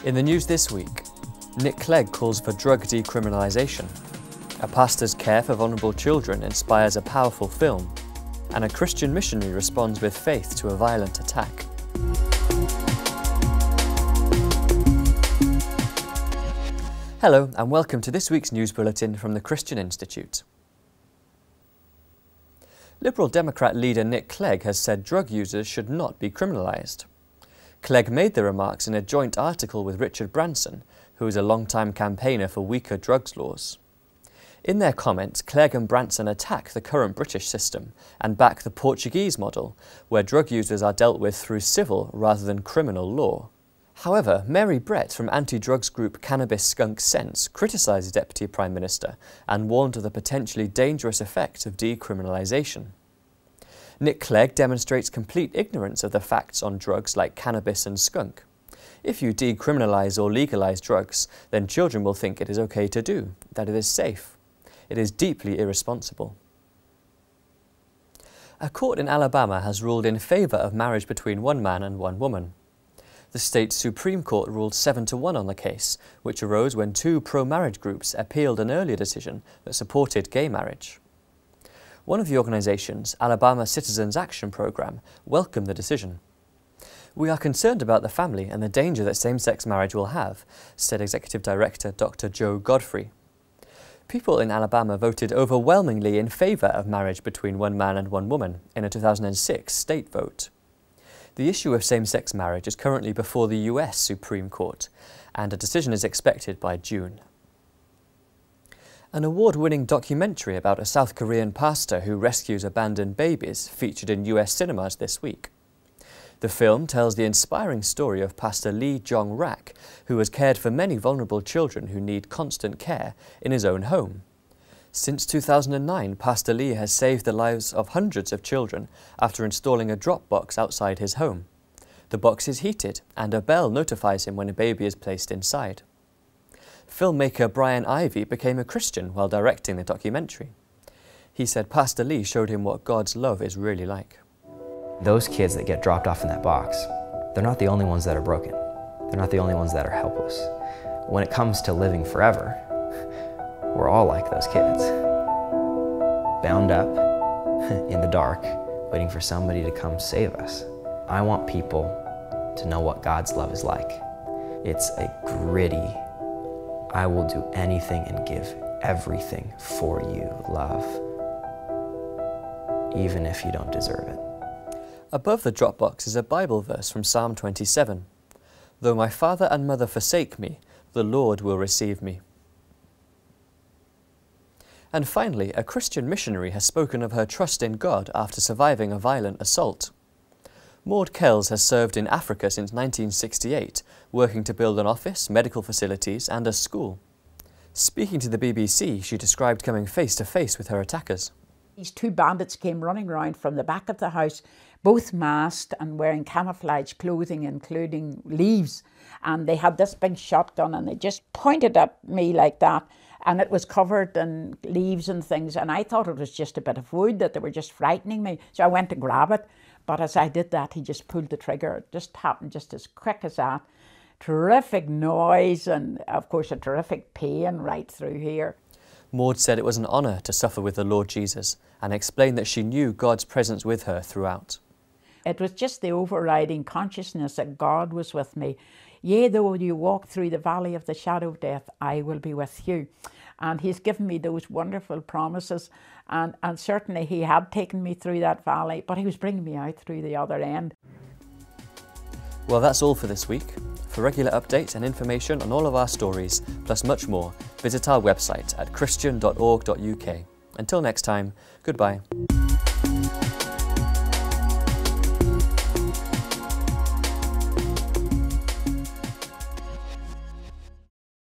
In the news this week, Nick Clegg calls for drug decriminalisation, a pastor's care for vulnerable children inspires a powerful film, and a Christian missionary responds with faith to a violent attack. Hello and welcome to this week's news bulletin from the Christian Institute. Liberal Democrat leader Nick Clegg has said drug users should not be criminalised. Clegg made the remarks in a joint article with Richard Branson, who is a long-time campaigner for weaker drugs laws. In their comments, Clegg and Branson attack the current British system and back the Portuguese model, where drug users are dealt with through civil rather than criminal law. However, Mary Brett from anti-drugs group Cannabis Skunk Sense criticised the Deputy Prime Minister and warned of the potentially dangerous effects of decriminalisation. Nick Clegg demonstrates complete ignorance of the facts on drugs like cannabis and skunk. If you decriminalise or legalise drugs, then children will think it is okay to do, that it is safe. It is deeply irresponsible. A court in Alabama has ruled in favour of marriage between one man and one woman. The state's Supreme Court ruled 7-1 on the case, which arose when two pro-marriage groups appealed an earlier decision that supported gay marriage. One of the organisations, Alabama Citizens Action Programme, welcomed the decision. "We are concerned about the family and the danger that same-sex marriage will have," said Executive Director Dr. Joe Godfrey. People in Alabama voted overwhelmingly in favour of marriage between one man and one woman in a 2006 state vote. The issue of same-sex marriage is currently before the US Supreme Court, and a decision is expected by June. An award-winning documentary about a South Korean pastor who rescues abandoned babies featured in US cinemas this week. The film tells the inspiring story of Pastor Lee Jong-rak, who has cared for many vulnerable children who need constant care in his own home. Since 2009, Pastor Lee has saved the lives of hundreds of children after installing a drop box outside his home. The box is heated, and a bell notifies him when a baby is placed inside. Filmmaker Brian Ivey became a Christian while directing the documentary. He said Pastor Lee showed him what God's love is really like. Those kids that get dropped off in that box, they're not the only ones that are broken. They're not the only ones that are helpless. When it comes to living forever, we're all like those kids, bound up in the dark, waiting for somebody to come save us. I want people to know what God's love is like. It's a gritty, I will do anything and give everything for you love, even if you don't deserve it. Above the Dropbox is a Bible verse from Psalm 27. "Though my father and mother forsake me, the Lord will receive me." And finally, a Christian missionary has spoken of her trust in God after surviving a violent assault. Maud Kells has served in Africa since 1968, working to build an office, medical facilities and a school. Speaking to the BBC, she described coming face to face with her attackers. These two bandits came running round from the back of the house, both masked and wearing camouflage clothing, including leaves. And they had this big shotgun and they just pointed at me like that. And it was covered in leaves and things. And I thought it was just a bit of wood, that they were just frightening me. So I went to grab it. But as I did that, he just pulled the trigger. It just happened just as quick as that. Terrific noise and, of course, a terrific pain right through here. Maud said it was an honour to suffer with the Lord Jesus and explained that she knew God's presence with her throughout. It was just the overriding consciousness that God was with me. "Yea, though you walk through the valley of the shadow of death, I will be with you." And he's given me those wonderful promises. And certainly he had taken me through that valley, but he was bringing me out through the other end. Well, that's all for this week. For regular updates and information on all of our stories, plus much more, visit our website at christian.org.uk. Until next time, goodbye.